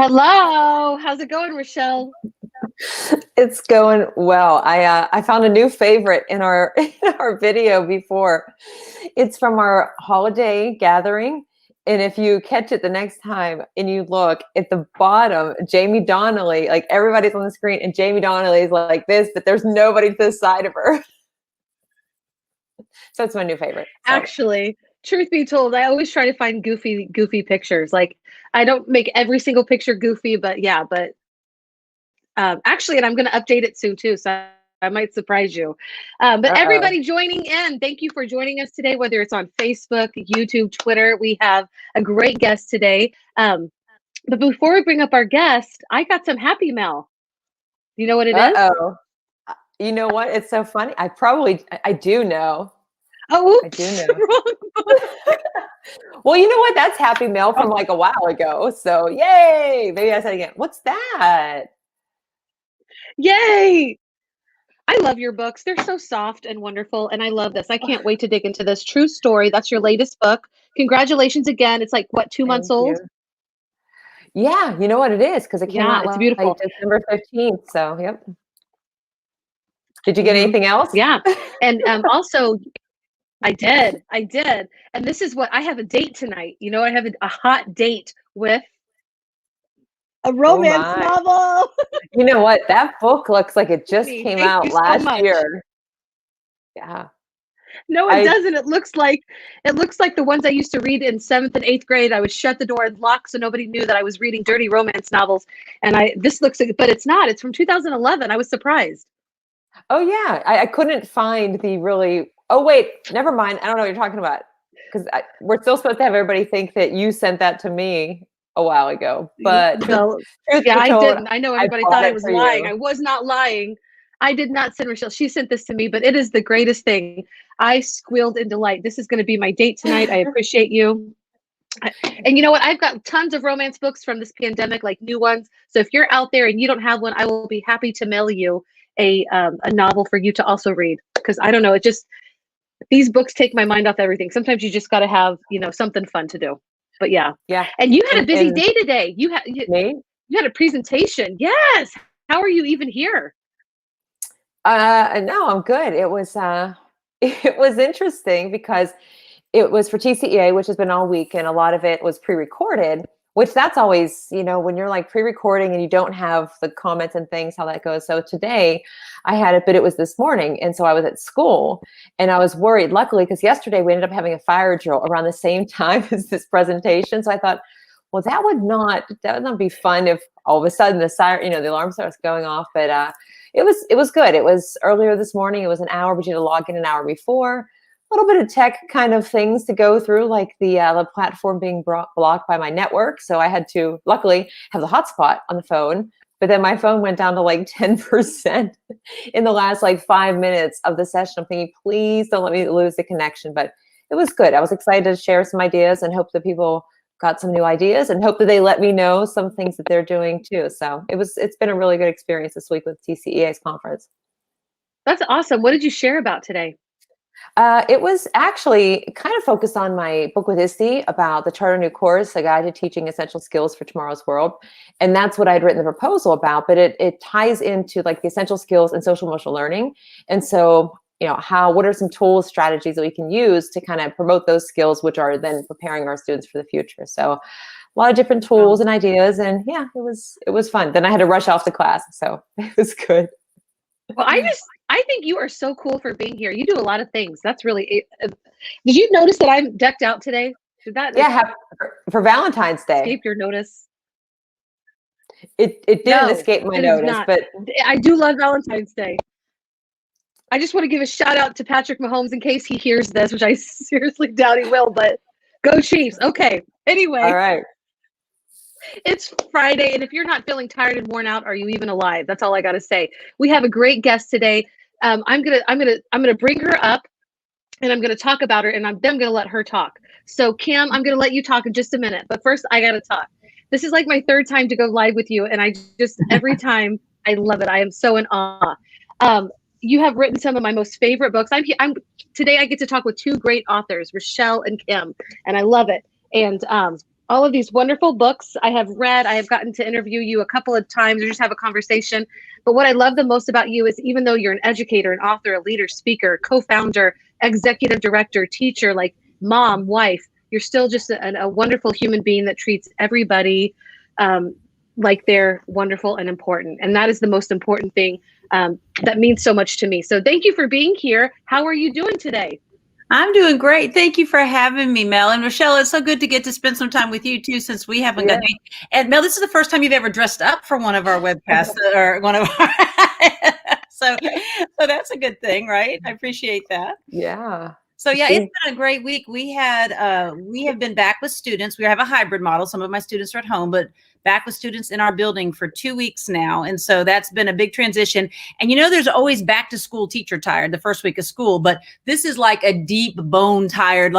Hello, how's it going, Rachelle? It's going well. I found a new favorite in our in our video before. It's from our holiday gathering. And if you catch it the next time and you look at the bottom, Jamie Donnelly, like everybody's on the screen, and Jamie Donnelly is like this, but there's nobody to the side of her. So it's my new favorite. So Actually, truth be told, I always try to find goofy pictures. Like I don't make every single picture goofy, but yeah, but actually, and I'm going to update it soon too, so I might surprise you. But uh-oh. everybody joining in, thank you for joining us today, whether it's on Facebook, YouTube, Twitter. We have a great guest today. But before we bring up our guest, I got some happy mail. Do you know what it is? Uh-oh. You know what? It's so funny. I do know. Oh, I do oops, know. wrong book. Well, you know what? That's Happy Mail from like a while ago. So yay. Maybe I said again. What's that? Yay! I love your books. They're so soft and wonderful, and I love this. I can't wait to dig into this. True Story. That's your latest book. Congratulations again. It's like what, 2 months Thank old? you. Yeah, you know what it is because it came Yeah, out it's like beautiful. December 15th. So, yep. Did you get Hmm. anything else? Yeah, and also I did, and this is what I have a date tonight. I have a hot date with a Oh romance my. novel. You know what? That book looks like it just Me, came thank you out so last much. year. Yeah. No, it I doesn't. It looks like the ones I used to read in seventh and eighth grade. I would shut the door and lock so nobody knew that I was reading dirty romance novels. And this looks like, but it's not. It's from 2011. I was surprised. Oh yeah. I couldn't find the really Oh wait, never mind. I don't know what you're talking about. Because we're still supposed to have everybody think that you sent that to me a while ago. But No, truth yeah, be I told, didn't. I know I everybody bought thought I it was for lying. you. I was not lying. I did not send Rachelle. She sent this to me, but it is the greatest thing. I squealed in delight. This is going to be my date tonight. I appreciate you. And you know what? I've got tons of romance books from this pandemic, like new ones. So if you're out there and you don't have one, I will be happy to mail you a novel for you to also read. Because I don't know, it just these books take my mind off everything. Sometimes you just got to have something fun to do. But yeah, Yeah. and you had a busy And day today. me? You had a presentation. Yes. How are you even here? No, I'm good. It was it was interesting because it was for TCEA, which has been all week, and a lot of it was pre-recorded, which that's always, when you're like pre-recording and you don't have the comments and things, how that goes. So today I had it, but it was this morning. And so I was at school and I was worried, luckily, because yesterday we ended up having a fire drill around the same time as this presentation. So I thought, well, that would not be fun if all of a sudden the siren, the alarm starts going off. But it was good. It was earlier this morning. It was an hour, but you had to log in an hour before. A little bit of tech kind of things to go through, like the platform being blocked by my network. So I had to, luckily, have the hotspot on the phone. But then my phone went down to like 10% in the last like 5 minutes of the session. I'm thinking, please don't let me lose the connection. But it was good. I was excited to share some ideas and hope that people got some new ideas and hope that they let me know some things that they're doing too. So it's been a really good experience this week with TCEA's conference. That's awesome. What did you share about today? It was actually kind of focused on my book with EST about the Charter New Course, a guide to teaching essential skills for tomorrow's world. And that's what I'd written the proposal about, but it ties into like the essential skills and social emotional learning. And so, what are some tools, strategies that we can use to kind of promote those skills, which are then preparing our students for the future. So a lot of different tools Wow. and ideas. And yeah, it was fun. Then I had to rush off the class. So it was good. Well, I think you are so cool for being here. You do a lot of things. That's really. Did you notice that I'm decked out today? Did that Yeah, for Valentine's Day. escape your notice? It didn't No, escape my it is notice, not. but I do love Valentine's Day. I just want to give a shout out to Patrick Mahomes in case he hears this, which I seriously doubt he will, but go Chiefs. Okay. all Anyway, right. it's Friday, and if you're not feeling tired and worn out, are you even alive? That's all I got to say. We have a great guest today. I'm gonna bring her up, and I'm gonna talk about her, and then I'm gonna let her talk. So Kim, I'm gonna let you talk in just a minute, but first I gotta talk. This is like my third time to go live with you, and I just every time I love it. I am so in awe. Um, you have written some of my most favorite books. I'm today I get to talk with two great authors, Rachelle and Kim, and I love it. And all of these wonderful books I have read. I have gotten to interview you a couple of times or just have a conversation. But what I love the most about you is even though you're an educator, an author, a leader, speaker, co-founder, executive director, teacher, like mom, wife, you're still just a wonderful human being that treats everybody like they're wonderful and important. And that is the most important thing that means so much to me. So thank you for being here. How are you doing today? I'm doing great. Thank you for having me, Mel. And Rachelle, it's so good to get to spend some time with you too, since we haven't got to. And Mel, this is the first time you've ever dressed up for one of our webcasts or one of our. so that's a good thing, right? I appreciate that. Yeah. So yeah, it's been a great week. We have been back with students. We have a hybrid model. Some of my students are at home, but back with students in our building for 2 weeks now. And so that's been a big transition. And there's always back to school teacher tired the first week of school, but this is like a deep bone tired,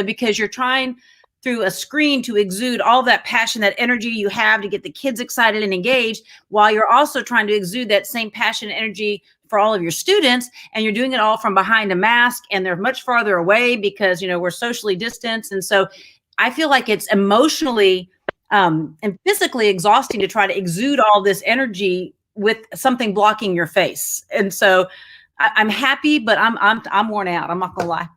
because you're trying through a screen to exude all that passion, that energy you have to get the kids excited and engaged, while you're also trying to exude that same passion and energy for all of your students. And you're doing it all from behind a mask, and they're much farther away because, we're socially distanced. And so I feel like it's emotionally and physically exhausting to try to exude all this energy with something blocking your face. And so I'm happy, but I'm worn out. I'm not gonna lie.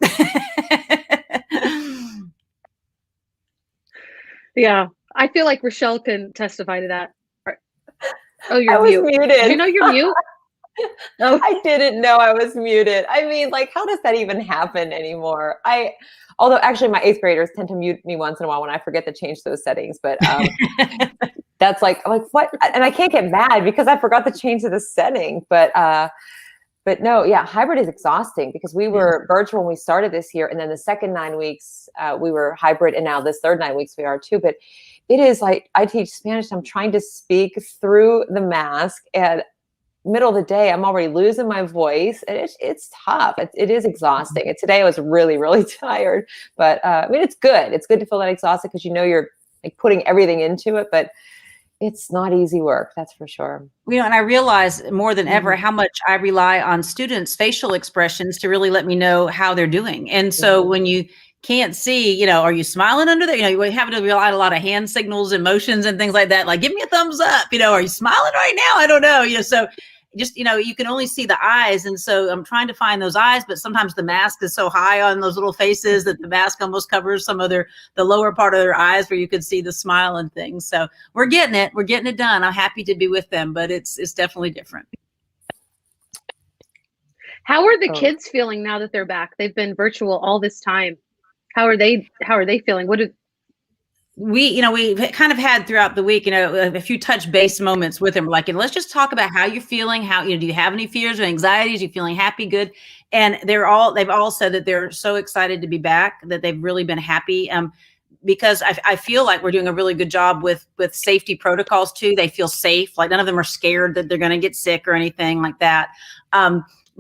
Yeah, I feel like Rachelle can testify to that. Oh, you're I was mute. muted. Did you know you're mute? Oh. I didn't know I was muted. I mean, how does that even happen anymore? Although actually my 8th graders tend to mute me once in a while when I forget to change those settings, but that's I'm like, what? And I can't get mad because I forgot to change the setting, but no, yeah, hybrid is exhausting because we were virtual when we started this year. And then the second 9 weeks, we were hybrid. And now this third 9 weeks we are too, but it is like, I teach Spanish. I'm trying to speak through the mask, and middle of the day, I'm already losing my voice, and it's tough. It is exhausting. And today I was really, really tired, but I mean, it's good. It's good to feel that exhausted because you're putting everything into it, but it's not easy work. That's for sure. And I realize more than ever how much I rely on students' facial expressions to really let me know how they're doing. And so when you can't see, are you smiling under there? You have to rely on a lot of hand signals, emotions, and things like that. Like, give me a thumbs up. Are you smiling right now? I don't know. So just, you can only see the eyes. And so I'm trying to find those eyes, but sometimes the mask is so high on those little faces that the mask almost covers some of the lower part of their eyes where you could see the smile and things. So we're getting it done. I'm happy to be with them, but it's definitely different. How are the kids feeling now that they're back? They've been virtual all this time. How are they feeling? We kind of had throughout the week, a few touch base moments with them. Let's just talk about how you're feeling. How, do you have any fears or anxieties? Are you feeling happy? Good. And they've all said that they're so excited to be back, that they've really been happy. Because I feel like we're doing a really good job with safety protocols too. They feel safe. Like none of them are scared that they're going to get sick or anything like that.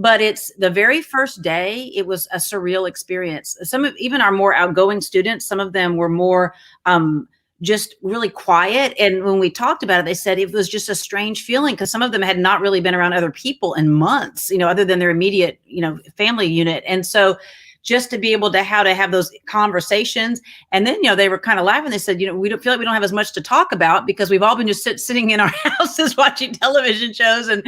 But it's the very first day, it was a surreal experience. Some of even our more outgoing students, some of them were more just really quiet. And when we talked about it, they said it was just a strange feeling because some of them had not really been around other people in months, other than their immediate, family unit. And so just to be able to have those conversations. And then, they were kind of laughing. They said, we don't feel like we don't have as much to talk about because we've all been just sitting in our houses watching television shows and,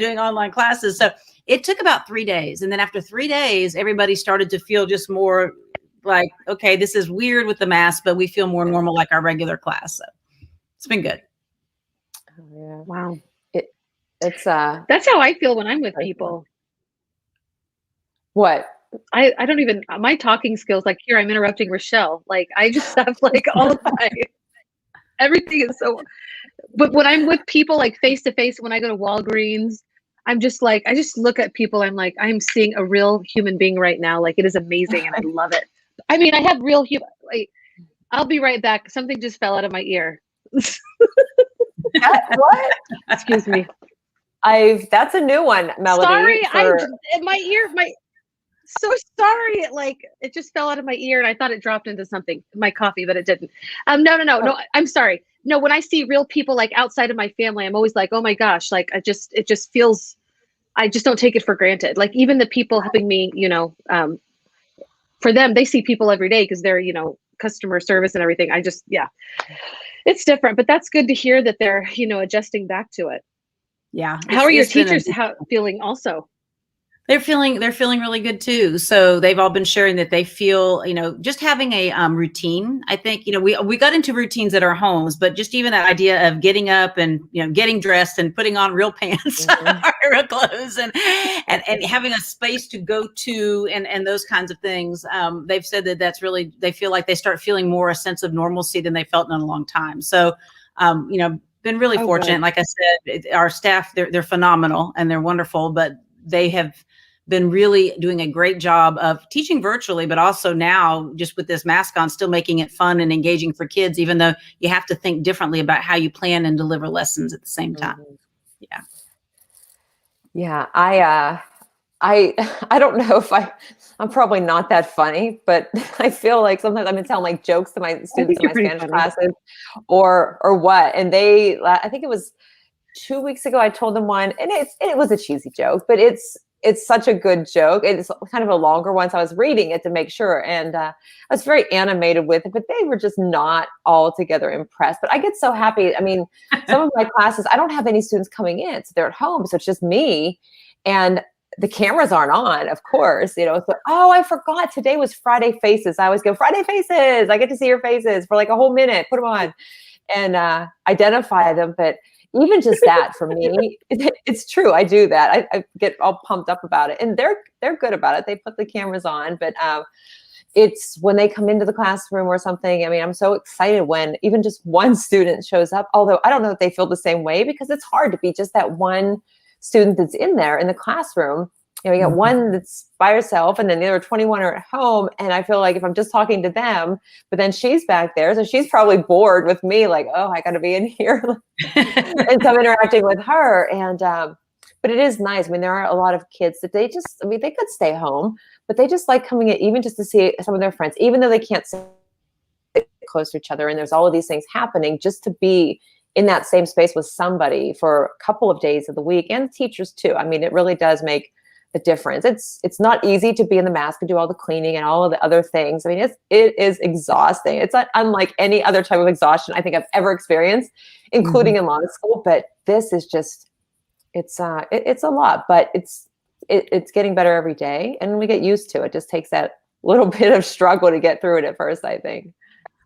doing online classes. So it took about 3 days. And then after 3 days, everybody started to feel just more like, okay, this is weird with the mask, but we feel more normal like our regular class. So it's been good. Oh, yeah. Wow. It's that's how I feel when I'm with people. What? I don't even, my talking skills, here I'm interrupting Rachelle. I just have all the time. Everything is so, but when I'm with people face to face, when I go to Walgreens, I'm just I just look at people. I'm I'm seeing a real human being right now. It is amazing. And I love it. I mean, I have real human, I'll be right back. Something just fell out of my ear. What? Excuse me. That's a new one, Melody. Sorry. So sorry. It just fell out of my ear and I thought it dropped into something, my coffee, but it didn't. No, I'm sorry. No, when I see real people outside of my family, I'm always oh my gosh, it just feels, I just don't take it for granted. Even the people helping me, for them, they see people every day because they're, customer service and everything. Yeah, it's different, but that's good to hear that they're, adjusting back to it. Yeah. How are your it's been a teachers feeling also? They're feeling really good too. So they've all been sharing that they feel, just having a routine. I think, we got into routines at our homes, but just even that idea of getting up and, getting dressed and putting on real pants, real clothes, and having a space to go to and those kinds of things. They've said that that's really, they feel like they start feeling more a sense of normalcy than they felt in a long time. So, been really fortunate. Good. Like I said, our staff, they're phenomenal and they're wonderful, but they have been really doing a great job of teaching virtually, but also now just with this mask on, still making it fun and engaging for kids, even though you have to think differently about how you plan and deliver lessons at the same time. Yeah. Yeah. I don't know if I'm probably not that funny, but I feel like sometimes I'm gonna tell like jokes to my students in my Spanish classes or what. And I think it was 2 weeks ago, I told them one, and it was a cheesy joke, but it's such a good joke. It's kind of a longer one. So I was reading it to make sure. And I was very animated with it, but they were just not altogether impressed. But I get so happy. I mean, some of my classes, I don't have any students coming in. So they're at home. So it's just me. And the cameras aren't on, of course. So, I forgot today was Friday Faces. I always go, Friday Faces. I get to see your faces for like a whole minute. Put them on and identify them. But even just that for me, it's true. I do that. I get all pumped up about it, and they're good about it. They put the cameras on, but it's when they come into the classroom or something. I mean, I'm so excited when even just one student shows up. Although I don't know if they feel the same way because it's hard to be just that one student that's in there in the classroom. You got one that's by herself and then the other 21 are at home. And I feel like if I'm just talking to them, but then she's back there. So she's probably bored with me, like, oh, I got to be in here. And so I'm interacting with her. And, but it is nice. I mean, there are a lot of kids that they could stay home, but they just like coming in even just to see some of their friends, even though they can't sit close to each other. And there's all of these things happening just to be in that same space with somebody for a couple of days of the week, and teachers too. I mean, it really does make a difference. It's not easy to be in the mask and do all the cleaning and all of the other things. I mean, it is exhausting. It's not unlike any other type of exhaustion I think I've ever experienced, including in law school. But this is just, it's a lot, but it's getting better every day, and we get used to it. It just takes that little bit of struggle to get through it at first, I think.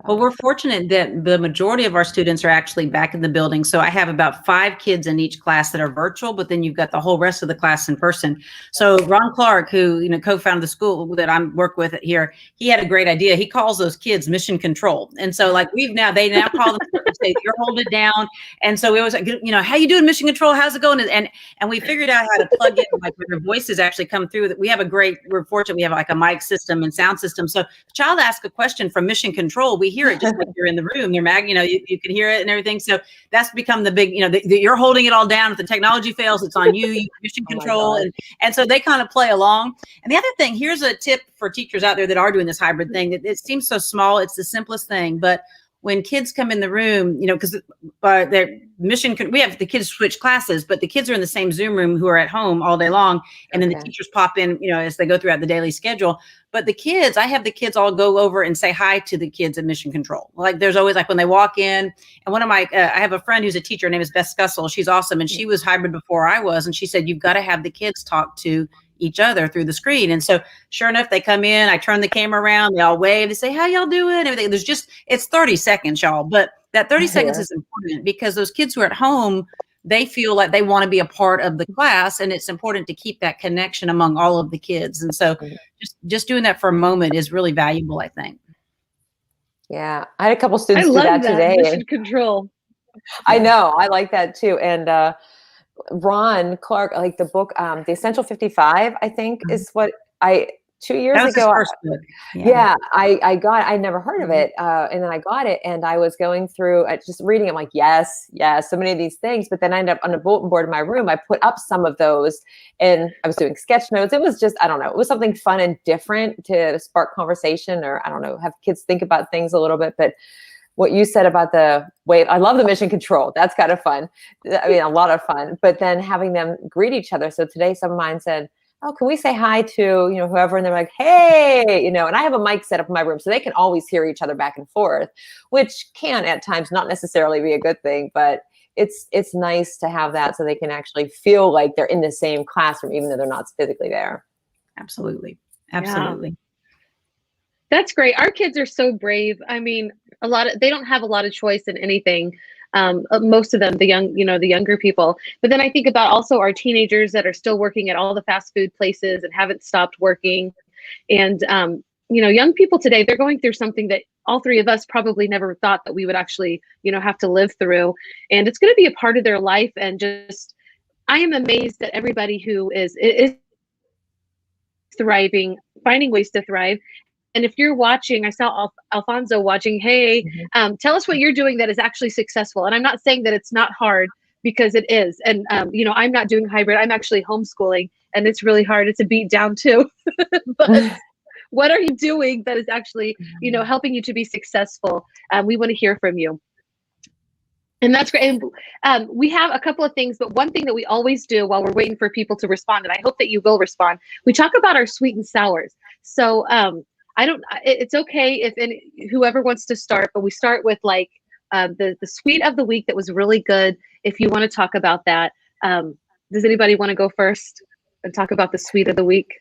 Well, we're fortunate that the majority of our students are actually back in the building. So I have about 5 kids in each class that are virtual, but then you've got the whole rest of the class in person. So Ron Clark, who co-founded the school that I work with here, he had a great idea. He calls those kids mission control. And so like they now call them and say, you're holding it down. And so we always like, how you doing, mission control? How's it going? And we figured out how to plug in, like where their voices actually come through. We're fortunate we have like a mic system and sound system. So the child asks a question from mission control, we hear it just like you're in the room. You're you can hear it and everything. So that's become the big, you're holding it all down. If the technology fails, it's on you. Mission control, and so they kind of play along. And the other thing, here's a tip for teachers out there that are doing this hybrid thing. It seems so small. It's the simplest thing, but when kids come in the room, because their mission, we have the kids switch classes, but the kids are in the same Zoom room who are at home all day long. And then the teachers pop in, as they go throughout the daily schedule. But the kids, I have the kids all go over and say hi to the kids at mission control. Like there's always like when they walk in, and one of my, I have a friend who's a teacher, her name is Beth Scussel. She's awesome. And she was hybrid before I was. And she said, you've got to have the kids talk to each other through the screen. And so sure enough, they come in, I turn the camera around, they all wave, they say, how y'all doing? Everything. It's 30 seconds, y'all. But that 30 seconds is important because those kids who are at home, they feel like they want to be a part of the class, and it's important to keep that connection among all of the kids. And so just doing that for a moment is really valuable, I think. Yeah. I had a couple students do that today. Mission control. I know. I like that too. And Ron Clark, like the book, The Essential 55, I think is what 2 years that was ago. His first book. Yeah, I never heard of it. And then I got it and I was going through just reading it. I'm like, yes, so many of these things. But then I ended up on a bulletin board in my room. I put up some of those and I was doing sketch notes. It was just, I don't know, it was something fun and different to spark conversation, or I don't know, have kids think about things a little bit. But what you said about I love the mission control. That's kind of fun. I mean, a lot of fun. But then having them greet each other. So today some of mine said, oh, can we say hi to, whoever? And they're like, hey, and I have a mic set up in my room so they can always hear each other back and forth, which can at times not necessarily be a good thing, but it's nice to have that so they can actually feel like they're in the same classroom, even though they're not physically there. Absolutely. Yeah. That's great. Our kids are so brave. I mean, they don't have a lot of choice in anything. Most of them, the younger people. But then I think about also our teenagers that are still working at all the fast food places and haven't stopped working. And, young people today, they're going through something that all three of us probably never thought that we would actually, have to live through. And it's going to be a part of their life. And I am amazed at everybody who is thriving, finding ways to thrive. And if you're watching, I saw Alfonso watching, hey, tell us what you're doing that is actually successful. And I'm not saying that it's not hard, because it is. And, I'm not doing hybrid. I'm actually homeschooling, and it's really hard. It's a beat down too. But what are you doing that is actually, helping you to be successful? We want to hear from you. And that's great. And we have a couple of things, but one thing that we always do while we're waiting for people to respond, and I hope that you will respond, we talk about our sweet and sours. So, it's okay if whoever wants to start, but we start with like the sweet of the week that was really good. If you want to talk about that, does anybody want to go first and talk about the sweet of the week?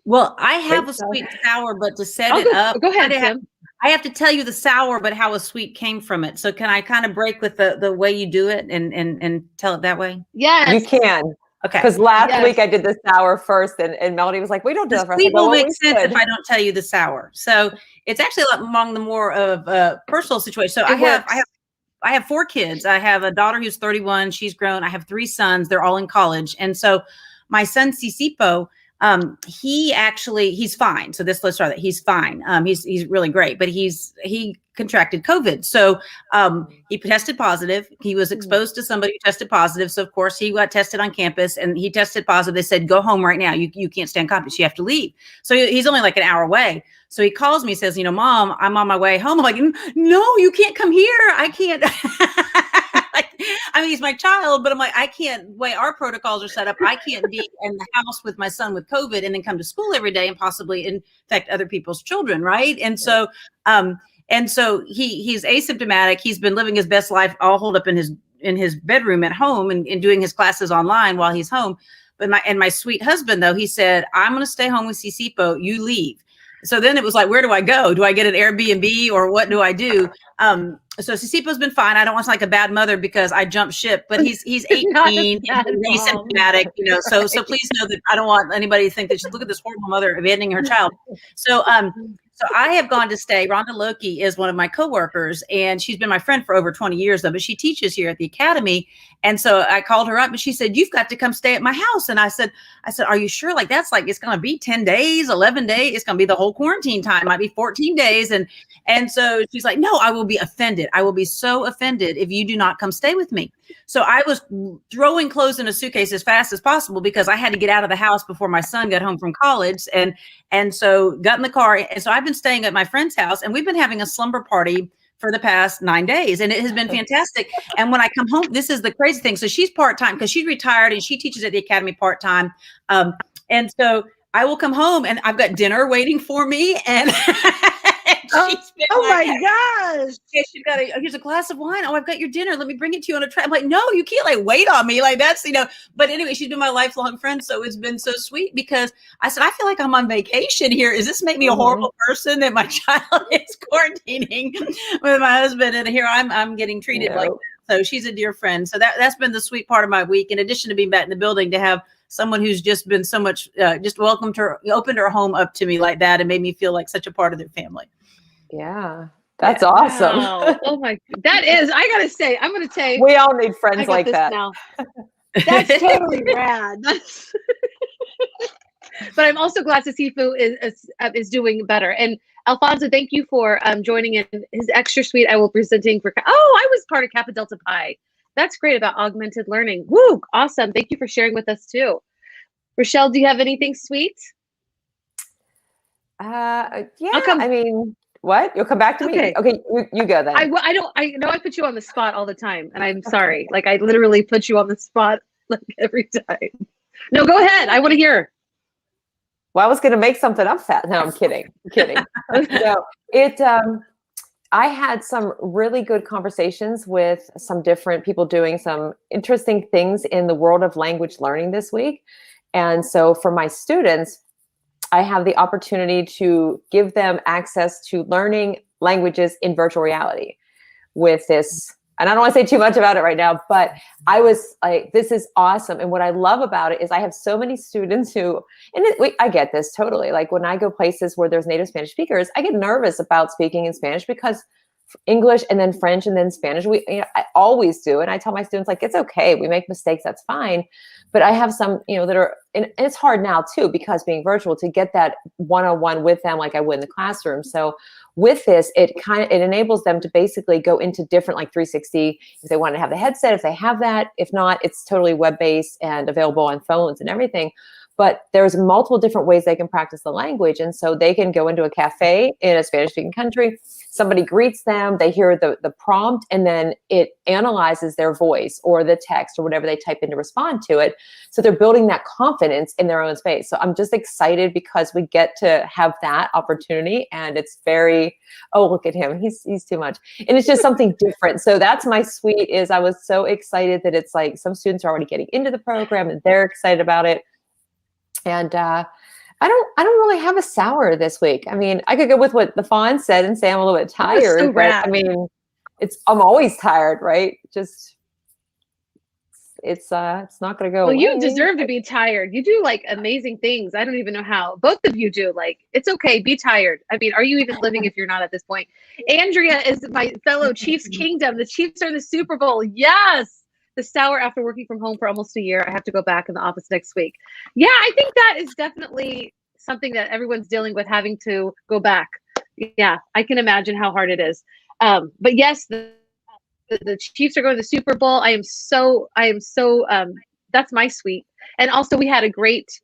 Well, I have a sweet and sour, but to set it up, go ahead, Kim. I have to tell you the sour, but how a sweet came from it. So can I kind of break with the way you do it and tell it that way? Yes, you can. Okay. Because last week I did the sour first, and Melody was like, "We don't do that." Sweet will make sense if I don't tell you the sour. So it's actually among the more of personal situation. So I have 4 kids. I have a daughter who's 31. She's grown. I have 3 sons. They're all in college. And so my son Cicipo, he's fine. So let's start that. He's fine. He's really great, but he contracted COVID. So, he tested positive. He was exposed to somebody who tested positive. So of course he got tested on campus and he tested positive. They said, go home right now. You can't stand campus. You have to leave. So he's only like an hour away. So he calls me, says, Mom, I'm on my way home. I'm like, no, you can't come here. I can't. He's my child, but I'm like, I can't, way our protocols are set up, I can't be in the house with my son with COVID and then come to school every day and possibly infect other people's children. Right. And so, he's asymptomatic. He's been living his best life, all holed up in his bedroom at home and doing his classes online while he's home. But my sweet husband, though, he said, I'm going to stay home with Cicipo. You leave. So then it was like, where do I go? Do I get an Airbnb or what do I do? So Cicipo's been fine. I don't want to sound like a bad mother because I jumped ship, but he's 18, he's asymptomatic, so please know that I don't want anybody to think that look at this horrible mother abandoning her child. So I have gone to stay. Rhonda Loki is one of my coworkers, and she's been my friend for over 20 years, though, but she teaches here at the academy. And so I called her up and she said, you've got to come stay at my house. And I said, are you sure? Like, that's like, it's going to be 10 days, 11 days. It's going to be the whole quarantine time. Might be 14 days. And so she's like, no, I will be offended. I will be so offended if you do not come stay with me. So I was throwing clothes in a suitcase as fast as possible because I had to get out of the house before my son got home from college. And so got in the car. And so I've been staying at my friend's house, and we've been having a slumber party for the past 9 days. And it has been fantastic. And when I come home, this is the crazy thing. So she's part-time because she's retired and she teaches at the academy part-time. And so I will come home and I've got dinner waiting for me. And oh my gosh. She's got here's a glass of wine. Oh, I've got your dinner. Let me bring it to you on a tray. I'm like, no, you can't like wait on me. Like that's, but anyway, she's been my lifelong friend. So it's been so sweet because I said, I feel like I'm on vacation here. Is this make me a horrible person that my child is quarantining with my husband? And here I'm getting treated like that. So she's a dear friend. So that's been the sweet part of my week. In addition to being back in the building, to have someone who's just been so much, just welcomed her, opened her home up to me like that and made me feel like such a part of their family. Yeah. That's awesome. Wow. Oh my, that is, I gotta say, I'm gonna say we all need friends like that. Now. That's totally rad. But I'm also glad to see Fu is doing better. And Alfonso, thank you for joining in. His extra sweet I will be presenting for. Oh, I was part of Kappa Delta Pi. That's great about augmented learning. Woo, awesome. Thank you for sharing with us too. Rachelle, do you have anything sweet? Yeah. I mean. What? You'll come back to me? Okay, you go then. I know I put you on the spot all the time, and I'm sorry. Like, I literally put you on the spot like every time. No, go ahead. I want to hear. Well, I was going to make something up fast. No, I'm kidding. I'm kidding. No, I had some really good conversations with some different people doing some interesting things in the world of language learning this week. And so for my students, I have the opportunity to give them access to learning languages in virtual reality with this. And I don't want to say too much about it right now, but I was like, this is awesome. And what I love about it is I have so many students who, I get this totally. Like when I go places where there's native Spanish speakers, I get nervous about speaking in Spanish because English and then French and then Spanish, I always do. And I tell my students, like, it's okay. We make mistakes. That's fine. But I have some, that are, and it's hard now too, because being virtual, to get that one-on-one with them like I would in the classroom. So with this, it enables them to basically go into different, like 360, if they want to have the headset, if they have that. If not, it's totally web-based and available on phones and everything. But there's multiple different ways they can practice the language. And so they can go into a cafe in a Spanish-speaking country, somebody greets them, they hear the prompt, and then it analyzes their voice or the text or whatever they type in to respond to it. So they're building that confidence in their own space. So I'm just excited because we get to have that opportunity, and it's very, oh, look at him. He's too much. And it's just something different. So that's my sweet is I was so excited that it's like some students are already getting into the program and they're excited about it. And I don't really have a sour this week. I mean, I could go with what the fawn said and say I'm a little bit tired. So but I mean, I'm always tired, right? Just it's not going to go away. Well, you deserve to be tired. You do like amazing things. I don't even know how. Both of you do. Like, it's okay. Be tired. I mean, are you even living if you're not at this point? Andrea is my fellow Chiefs Kingdom. The Chiefs are in the Super Bowl. Yes. The sour after working from home for almost a year. I have to go back in the office next week. Yeah, I think that is definitely something that everyone's dealing with, having to go back. Yeah, I can imagine how hard it is. But yes, the Chiefs are going to the Super Bowl. I am so that's my sweet. And also we had a great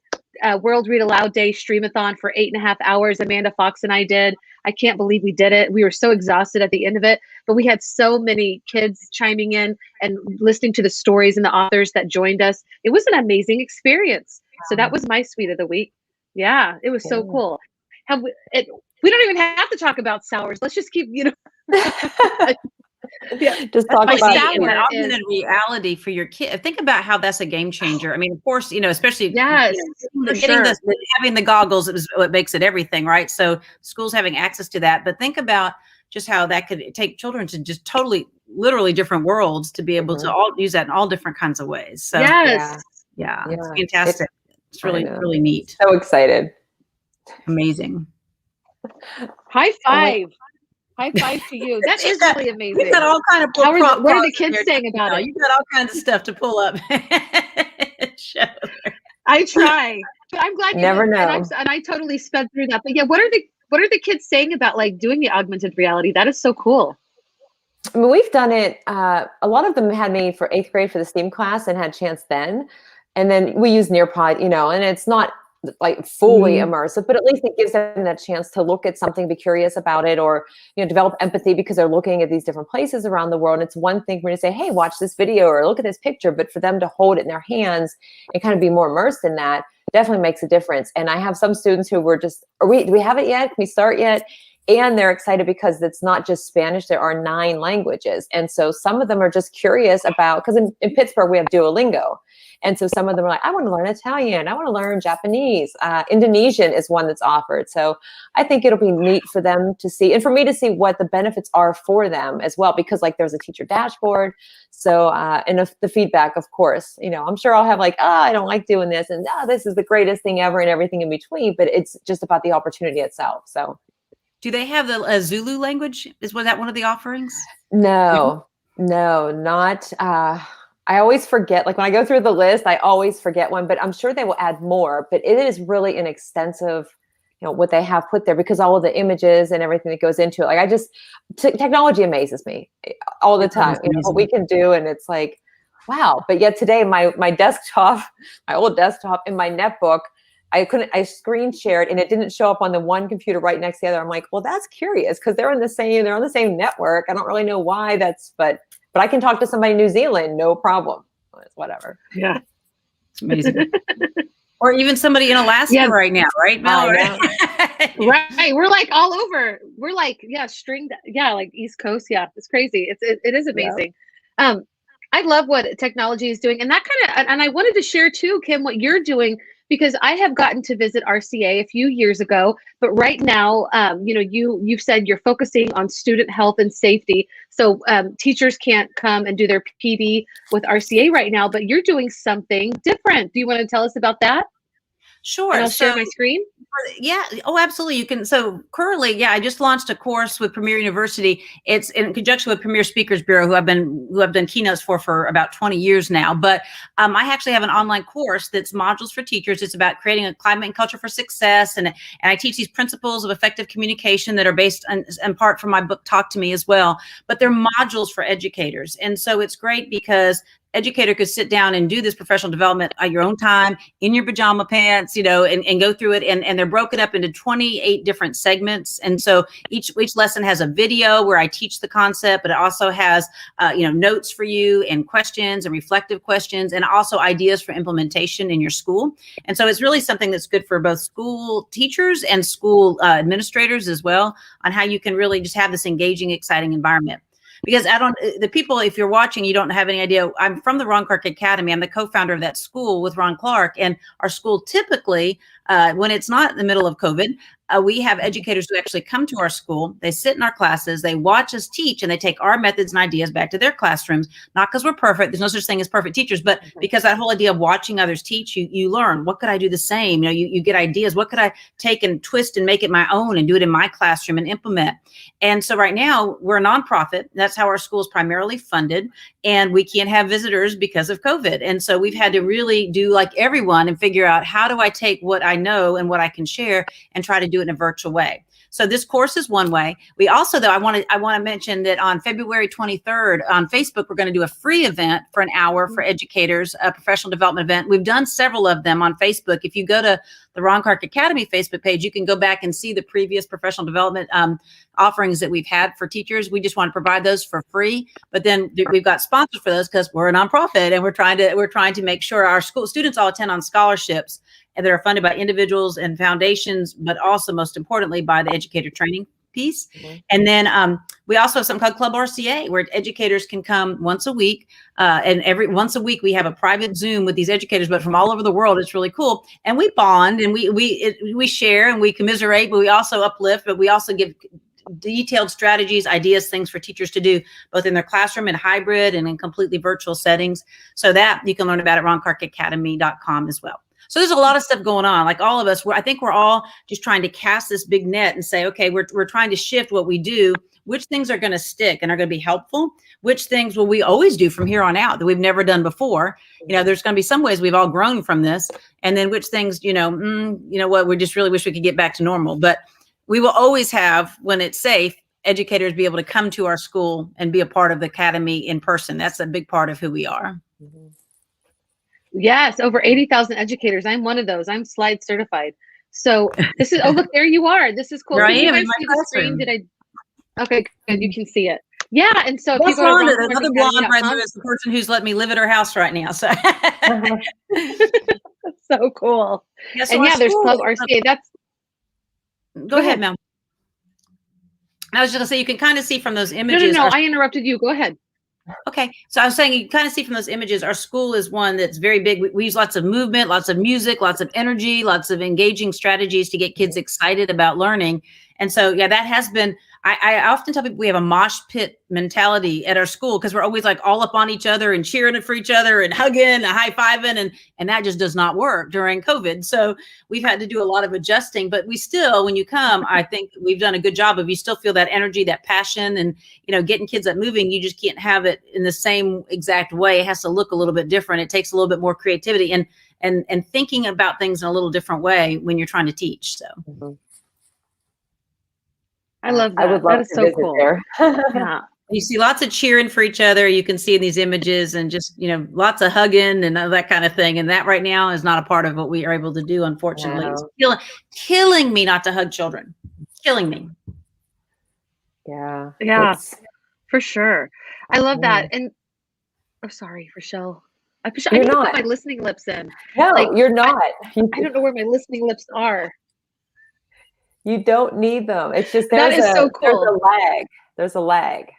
World Read Aloud Day streamathon for 8.5 hours. Amanda Fox and I did. I can't believe we did it. We were so exhausted at the end of it, but we had so many kids chiming in and listening to the stories and the authors that joined us. It was an amazing experience. So that was my sweet of the week. Yeah, it was so cool. We don't even have to talk about sours. Let's just keep, yeah, just talk about augmented reality for your kid. Think about how that's a game changer. I mean, of course, especially having the goggles is what makes it everything, right? So schools having access to that, but think about just how that could take children to just totally, literally different worlds to be able to all use that in all different kinds of ways. So yes, yeah. It's fantastic. It's really, really neat. So excited. Amazing. High five. High five to you. That is really amazing. You've got all kind of what are the kids saying about it? You've got all kinds of stuff to pull up. I try, but I'm glad you never know. And I totally sped through that. But yeah, what are the kids saying about like doing the augmented reality? That is so cool. I mean, we've done it. A lot of them had me for 8th grade for the STEAM class and had chance then. And then we use Nearpod, and it's not like fully immersive, but at least it gives them that chance to look at something, be curious about it, or develop empathy because they're looking at these different places around the world. And it's one thing for me to say, hey, watch this video or look at this picture, but for them to hold it in their hands and kind of be more immersed in that definitely makes a difference. And I have some students who were just, do we have it yet? Can we start yet? And they're excited because it's not just Spanish. There are 9 languages. And so some of them are just curious about, because in Pittsburgh, we have Duolingo. And so some of them are like, I want to learn Italian. I want to learn Japanese. Indonesian is one that's offered. So I think it'll be neat for them to see, and for me to see what the benefits are for them as well, because like there's a teacher dashboard. So, and the feedback, of course, I'm sure I'll have like, I don't like doing this. And this is the greatest thing ever and everything in between. But it's just about the opportunity itself. So. Do they have the Zulu language? Was that one of the offerings? No, not. I always forget, like when I go through the list, I always forget one, but I'm sure they will add more. But it is really an extensive, what they have put there, because all of the images and everything that goes into it. Like technology amazes me all the time, what we can do. And it's like, wow. But yet today, my desktop, my old desktop and my netbook, I screen shared and it didn't show up on the one computer right next to the other. I'm like, well, that's curious because they're on the same network. I don't really know why but I can talk to somebody in New Zealand, no problem. Whatever. Yeah. It's amazing. Or even somebody in Alaska right now, right, Mel? Right. We're like all over. We're like, stringed. Yeah, like East Coast. Yeah, it's crazy. It is amazing. Yep. I love what technology is doing, and that and I wanted to share too, Kim, what you're doing, because I have gotten to visit RCA a few years ago, but right now, you've said you're focusing on student health and safety. So teachers can't come and do their PD with RCA right now, but you're doing something different. Do you want to tell us about that? Sure. And I'll share my screen. Yeah. Oh, absolutely. You can. So currently, I just launched a course with Premier University. It's in conjunction with Premier Speakers Bureau, who I've done keynotes for about 20 years now. But I actually have an online course that's modules for teachers. It's about creating a climate and culture for success, and I teach these principles of effective communication that are based in part from my book Talk to Me as well. But they're modules for educators, and so it's great because educator could sit down and do this professional development at your own time in your pajama pants, and go through it. And they're broken up into 28 different segments. And so each lesson has a video where I teach the concept, but it also has, notes for you and questions and reflective questions, and also ideas for implementation in your school. And so it's really something that's good for both school teachers and school administrators as well, on how you can really just have this engaging, exciting environment. Because the people, if you're watching, you don't have any idea. I'm from the Ron Clark Academy. I'm the co-founder of that school with Ron Clark. And our school typically, when it's not in the middle of COVID, we have educators who actually come to our school. They sit in our classes, they watch us teach, and they take our methods and ideas back to their classrooms. Not because we're perfect. There's no such thing as perfect teachers, but because that whole idea of watching others teach, you learn. What could I do the same? You get ideas. What could I take and twist and make it my own and do it in my classroom and implement? And so right now we're a nonprofit. That's how our school is primarily funded, and we can't have visitors because of COVID. And so we've had to really do like everyone and figure out, how do I take what I know and what I can share and try to do it in a virtual way. So this course is one way. We also, though, I want to mention that on February 23rd on Facebook, we're going to do a free event for an hour for educators, a professional development event. We've done several of them on Facebook. If you go to the Ron Clark Academy Facebook page, you can go back and see the previous professional development offerings that we've had for teachers. We just want to provide those for free, but then we've got sponsors for those because we're a nonprofit, and we're trying to make sure our school students all attend on scholarships and that are funded by individuals and foundations, but also most importantly by the educator training piece. Mm-hmm. And then we also have something called Club RCA, where educators can come once a week. And once a week we have a private Zoom with these educators, but from all over the world. It's really cool. And we bond and we share and we commiserate, but we also uplift, but we also give detailed strategies, ideas, things for teachers to do both in their classroom and hybrid and in completely virtual settings. So that you can learn about at ronclarkacademy.com as well. So there's a lot of stuff going on. Like all of us, I think we're all just trying to cast this big net and say, okay, we're trying to shift what we do. Which things are going to stick and are going to be helpful? Which things will we always do from here on out that we've never done before? There's going to be some ways we've all grown from this. And then which things, what, we just really wish we could get back to normal. But we will always have, when it's safe, educators be able to come to our school and be a part of the academy in person. That's a big part of who we are. Mm-hmm. Yes, over 80,000 educators. I'm one of those. I'm slide certified. So this is, oh, look, there you are. This is cool. There Can I you am guys in my see the screen? classroom. Okay, good. You can see it. Yeah, and so if That's you go to another blonde right there is the person who's let me live at her house right now. So, so cool. Yeah, so and yeah, there's school, Club RCA. That's go ahead, Mel. I was just gonna say, you can kind of see from those images. No, I interrupted you. Go ahead. Okay, so I was saying, you kind of see from those images, our school is one that's very big. We use lots of movement, lots of music, lots of energy, lots of engaging strategies to get kids excited about learning. And so, yeah, that has been, I often tell people we have a mosh pit mentality at our school because we're always like all up on each other and cheering for each other and hugging and high-fiving, and that just does not work during COVID. So we've had to do a lot of adjusting, but we still, when you come, I think we've done a good job of, you still feel that energy, that passion, and getting kids up moving. You just can't have it in the same exact way. It has to look a little bit different. It takes a little bit more creativity and thinking about things in a little different way when you're trying to teach. So. Mm-hmm. I love that. I would love that is to so visit cool. There. Yeah. You see lots of cheering for each other. You can see in these images, and just, lots of hugging and all that kind of thing. And that right now is not a part of what we are able to do, unfortunately. No. It's killing me not to hug children. Killing me. Yeah. Yeah, for sure. I love that. Yeah. And sorry, Rachelle. I You're need to not. put my listening lips in. No, Like, you're not. I don't know where my listening lips are. You don't need them. It's just That is so there's cool. a lag. There's a lag.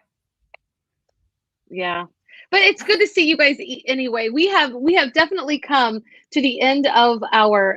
Yeah. But it's good to see you guys anyway. We have definitely come to the end of our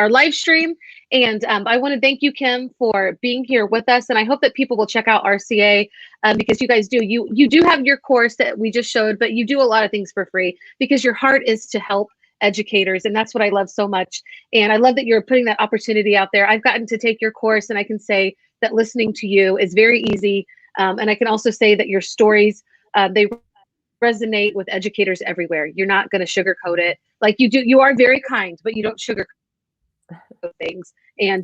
live stream, and I want to thank you, Kim, for being here with us. And I hope that people will check out RCA because you guys you do have your course that we just showed, but you do a lot of things for free because your heart is to help educators, and that's what I love so much. And I love that you're putting that opportunity out there. I've gotten to take your course, and I can say that listening to you is very easy. And I can also say that your stories, they resonate with educators everywhere. You're not going to sugarcoat it. Like you do, you are very kind, but you don't sugarcoat things. And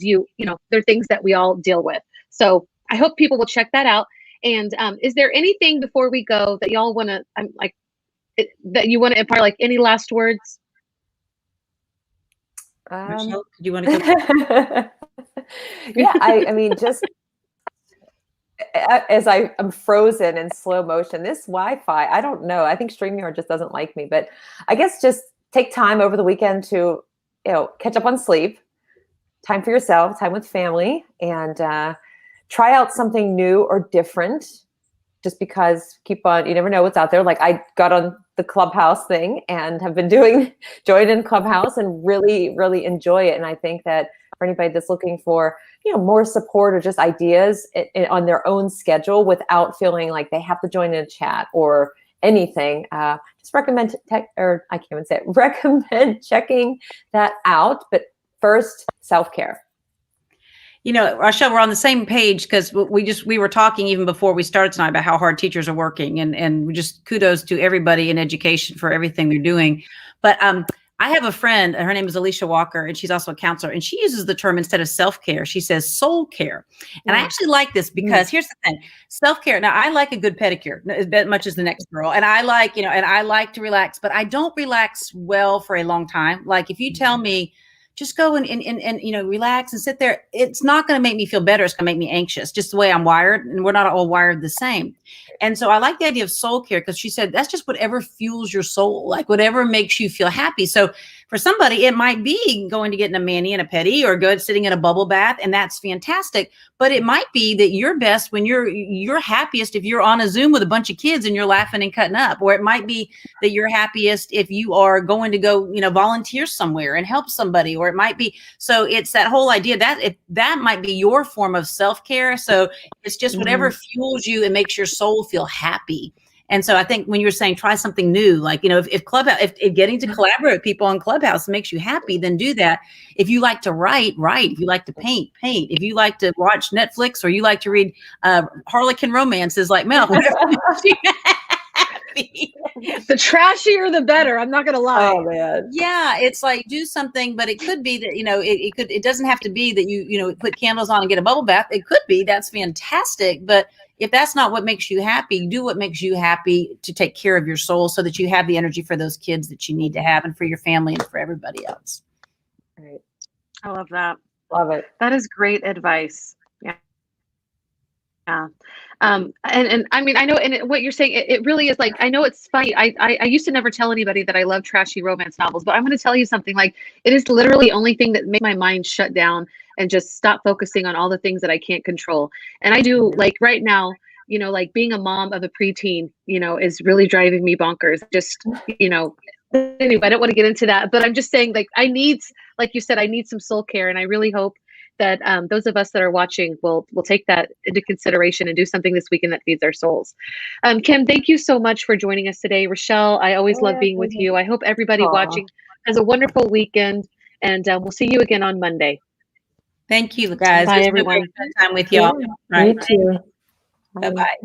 they're things that we all deal with. So I hope people will check that out. And is there anything before we go that y'all want to, that you want to impart, like any last words? Rachelle, do you want to go? Yeah, I mean, just as I'm frozen in slow motion, this Wi-Fi, I don't know. I think StreamYard just doesn't like me, but I guess just take time over the weekend to, catch up on sleep, time for yourself, time with family, and try out something new or different. Just because you never know what's out there. Like I got on the Clubhouse thing and have been joined in Clubhouse and really, really enjoy it. And I think that for anybody that's looking for, more support or just ideas on their own schedule without feeling like they have to join in a chat or anything, just recommend recommend checking that out. But first, self-care. Rachelle, we're on the same page because we were talking even before we started tonight about how hard teachers are working, and we just kudos to everybody in education for everything they're doing. But I have a friend, her name is Alicia Walker, and she's also a counselor, and she uses the term, instead of self-care, she says soul care. And I actually like this because here's the thing, self-care. Now I like a good pedicure as much as the next girl. And I like, and I like to relax, but I don't relax well for a long time. Like if you tell me, just go and relax and sit there, it's not going to make me feel better. It's going to make me anxious, just the way I'm wired. And we're not all wired the same. And so I like the idea of soul care because she said that's just whatever fuels your soul, like whatever makes you feel happy. So for somebody, it might be going to get in a mani and a pedi or sitting in a bubble bath, and that's fantastic. But it might be that you're best when you're happiest if you're on a Zoom with a bunch of kids and you're laughing and cutting up. Or it might be that you're happiest if you are going to go, volunteer somewhere and help somebody. Or it might be, so it's that whole idea that that might be your form of self-care. So it's just whatever fuels you and makes your soul feel happy. And so I think when you're saying try something new, like, if Clubhouse, if getting to collaborate with people on Clubhouse makes you happy, then do that. If you like to write. If you like to paint. If you like to watch Netflix or you like to read Harlequin romances like Mel, whatever makes you happy. The trashier, the better. I'm not going to lie. Oh man. Yeah. It's like do something, but it could be that, it doesn't have to be that you put candles on and get a bubble bath. It could be, that's fantastic. But if that's not what makes you happy, do what makes you happy to take care of your soul so that you have the energy for those kids that you need to have and for your family and for everybody else. Right. I love that. Love it. That is great advice. Yeah. Yeah. And I mean, I know, and what you're saying, it really is like, I know it's funny. I used to never tell anybody that I love trashy romance novels, but I'm going to tell you something, like it is literally the only thing that makes my mind shut down and just stop focusing on all the things that I can't control. And I do, like right now, like being a mom of a preteen, is really driving me bonkers. Just, anyway, I don't want to get into that, but I'm just saying, like, like you said, I need some soul care. And I really hope that those of us that are watching will take that into consideration and do something this weekend that feeds our souls. Kim, thank you so much for joining us today. Rachelle, I always love being with you. I hope everybody watching has a wonderful weekend, and we'll see you again on Monday. Thank you, guys. Bye, everyone. Time with y'all. Yeah, you too. Bye-bye.